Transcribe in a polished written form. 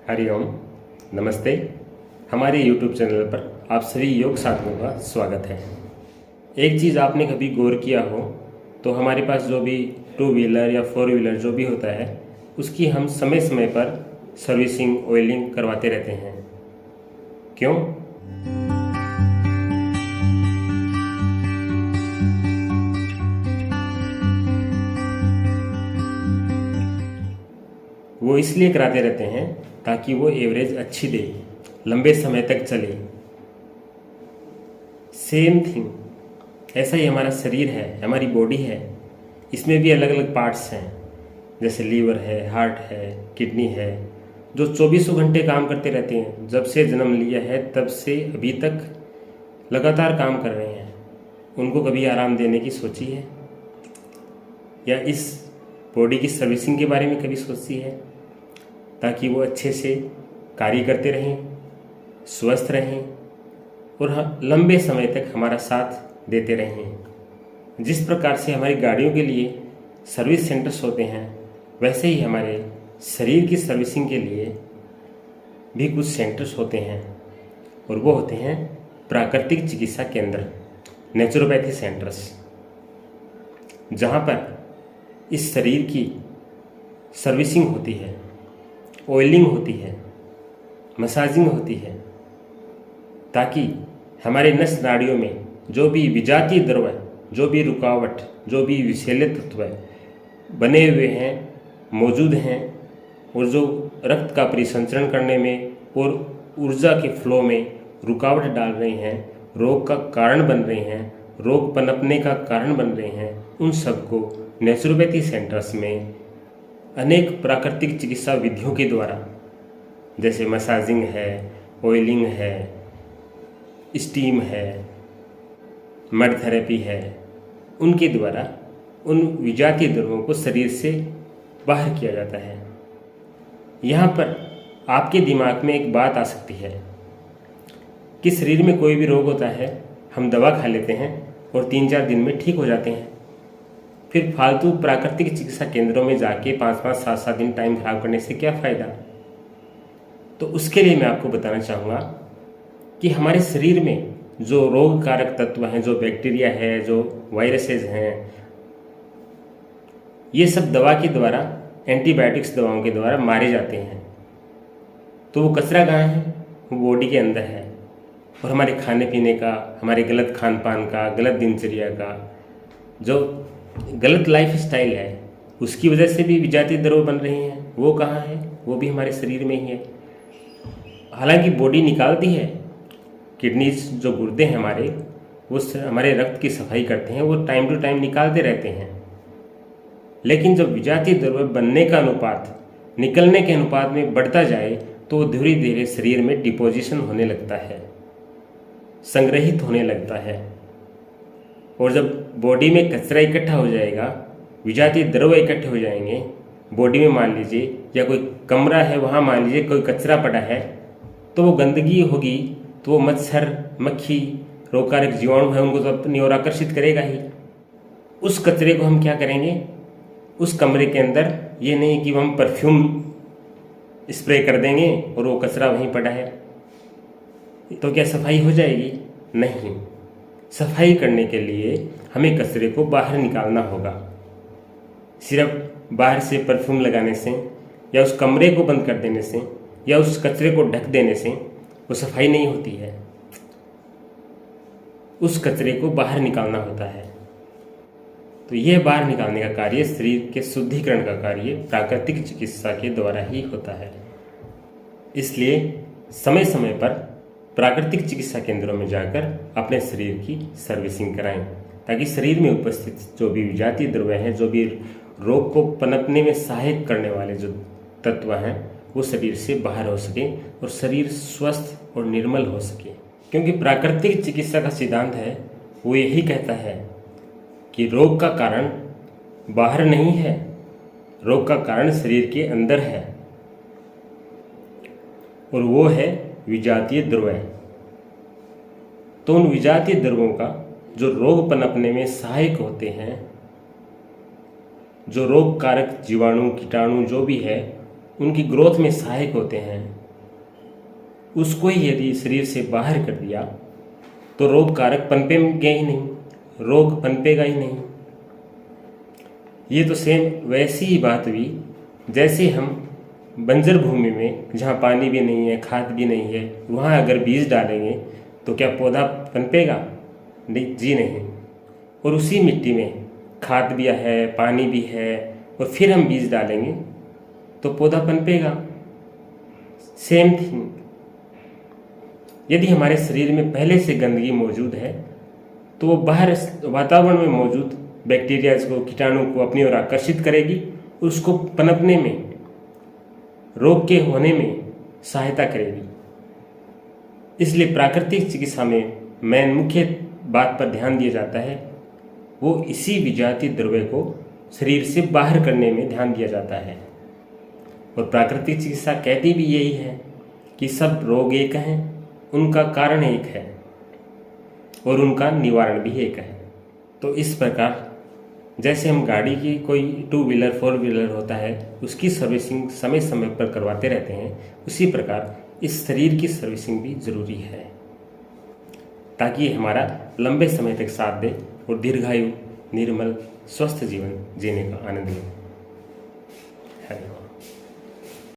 हरिओम, नमस्ते। हमारे YouTube channel पर आप सभी योग साथियों का स्वागत है। एक चीज़ आपने कभी गौर किया हो तो हमारे पास जो भी टू व्हीलर या फोर व्हीलर जो भी होता है उसकी हम समय समय पर सर्विसिंग ऑयलिंग करवाते रहते हैं। क्यों? वो इसलिए कराते रहते हैं ताकि वो एवरेज अच्छी दे, लंबे समय तक चले। सेम थिंग, ऐसा ही हमारा शरीर है, हमारी बॉडी है। इसमें भी अलग अलग पार्ट्स हैं, जैसे लीवर है, हार्ट है, किडनी है, जो 24 घंटे काम करते रहते हैं। जब से जन्म लिया है तब से अभी तक लगातार काम कर रहे हैं। उनको कभी आराम देने की सोची है या इस बॉडी की सर्विसिंग के बारे में कभी सोची है, ताकि वो अच्छे से कार्य करते रहें, स्वस्थ रहें और लंबे समय तक हमारा साथ देते रहें। जिस प्रकार से हमारी गाड़ियों के लिए सर्विस सेंटर्स होते हैं, वैसे ही हमारे शरीर की सर्विसिंग के लिए भी कुछ सेंटर्स होते हैं, और वो होते हैं प्राकृतिक चिकित्सा केंद्र, नेचुरोपैथी सेंटर्स, जहाँ पर इस शरीर की सर्विसिंग होती है, ऑयलिंग होती है, मसाजिंग होती है, ताकि हमारे नस नाड़ियों में जो भी विजातीय द्रव्य, जो भी रुकावट, जो भी विषैले तत्व बने हुए हैं, मौजूद हैं, और जो रक्त का परिसंचरण करने में और ऊर्जा के फ्लो में रुकावट डाल रहे हैं, रोग का कारण बन रहे हैं, रोग पनपने का कारण बन रहे हैं, उन सबको नेचुरोपैथी सेंटर्स में अनेक प्राकृतिक चिकित्सा विधियों के द्वारा, जैसे मसाजिंग है, ऑयलिंग है, स्टीम है, मड थेरेपी है, उनके द्वारा उन विजातीय द्रव्यों को शरीर से बाहर किया जाता है। यहाँ पर आपके दिमाग में एक बात आ सकती है कि शरीर में कोई भी रोग होता है, हम दवा खा लेते हैं और 3-4 दिन में ठीक हो जाते हैं। फिर फालतू प्राकृतिक चिकित्सा केंद्रों में जाके 5-5, 7-7 दिन टाइम खराब करने से क्या फ़ायदा। तो उसके लिए मैं आपको बताना चाहूँगा कि हमारे शरीर में जो रोग कारक तत्व हैं, जो बैक्टीरिया है, जो वायरसेस हैं, ये सब दवा के द्वारा, एंटीबायोटिक्स दवाओं के द्वारा मारे जाते हैं। तो वो कचरा कहाँ है? वो बॉडी के अंदर है। और हमारे खाने पीने का, हमारे गलत खान पान का, गलत दिनचर्या का, जो गलत लाइफ स्टाइल है, उसकी वजह से भी विजातीय द्रव्य बन रहे हैं। वो कहाँ है? वो भी हमारे शरीर में ही है। हालांकि बॉडी निकालती है, किडनीज जो गुर्दे हैं हमारे, वो हमारे रक्त की सफाई करते हैं, वो टाइम टू टाइम निकालते रहते हैं। लेकिन जब विजातीय द्रव्य बनने का अनुपात निकलने के अनुपात में बढ़ता जाए तो वो धीरे धीरे शरीर में डिपोजिशन होने लगता है, संग्रहित होने लगता है। और जब बॉडी में कचरा इकट्ठा हो जाएगा, विजातीय द्रव्य इकट्ठे हो जाएंगे बॉडी में, मान लीजिए, या कोई कमरा है वहाँ मान लीजिए कोई कचरा पड़ा है, तो वो गंदगी होगी, तो वो मच्छर, मक्खी, रोगकारक जीवाणु है, उनको तो अपनी ओर आकर्षित करेगा ही। उस कचरे को हम क्या करेंगे उस कमरे के अंदर? ये नहीं कि हम परफ्यूम स्प्रे कर देंगे और वो कचरा वहीं पड़ा है, तो क्या सफाई हो जाएगी? नहीं। सफाई करने के लिए हमें कचरे को बाहर निकालना होगा। सिर्फ बाहर से परफ्यूम लगाने से या उस कमरे को बंद कर देने से या उस कचरे को ढक देने से वो सफाई नहीं होती है। उस कचरे को बाहर निकालना होता है। तो यह बाहर निकालने का कार्य, शरीर के शुद्धिकरण का कार्य प्राकृतिक चिकित्सा के द्वारा ही होता है। इसलिए समय समय पर प्राकृतिक चिकित्सा केंद्रों में जाकर अपने शरीर की सर्विसिंग कराएं, ताकि शरीर में उपस्थित जो भी विजातीय द्रव्य हैं, जो भी रोग को पनपने में सहायक करने वाले जो तत्व हैं, वो शरीर से बाहर हो सके और शरीर स्वस्थ और निर्मल हो सके। क्योंकि प्राकृतिक चिकित्सा का सिद्धांत है, वो यही कहता है कि रोग का कारण बाहर नहीं है, रोग का कारण शरीर के अंदर है, और वो है विजातीय द्रव्य। तो उन विजातीय द्रव्यों का जो रोग पनपने में सहायक होते हैं, जो रोग कारक जीवाणु, कीटाणु जो भी है, उनकी ग्रोथ में सहायक होते हैं, उसको ही यदि शरीर से बाहर कर दिया तो रोग कारक पनपेंगे ही नहीं, रोग पनपेगा ही नहीं। ये तो सेम वैसी ही बात हुई जैसे हम बंजर भूमि में, जहाँ पानी भी नहीं है, खाद भी नहीं है, वहाँ अगर बीज डालेंगे तो क्या पौधा पनपेगा? नहीं जी नहीं। और उसी मिट्टी में खाद भी है, पानी भी है, और फिर हम बीज डालेंगे तो पौधा पनपेगा। सेम थिंग, यदि हमारे शरीर में पहले से गंदगी मौजूद है तो वो बाहर वातावरण में मौजूद बैक्टीरियाज को, कीटाणु को अपनी ओर आकर्षित करेगी, उसको पनपने में, रोग के होने में सहायता करेगी। इसलिए प्राकृतिक चिकित्सा में मेन मुख्य बात पर ध्यान दिया जाता है, वो इसी विजातीय द्रव्य को शरीर से बाहर करने में ध्यान दिया जाता है। और प्राकृतिक चिकित्सा कहती भी यही है कि सब रोग एक हैं, उनका कारण एक है और उनका निवारण भी एक है। तो इस प्रकार जैसे हम गाड़ी की कोई 2 व्हीलर 4 व्हीलर होता है, उसकी सर्विसिंग समय समय पर करवाते रहते हैं, उसी प्रकार इस शरीर की सर्विसिंग भी जरूरी है, ताकि हमारा लंबे समय तक साथ दे और दीर्घायु, निर्मल, स्वस्थ जीवन जीने का आनंद ले।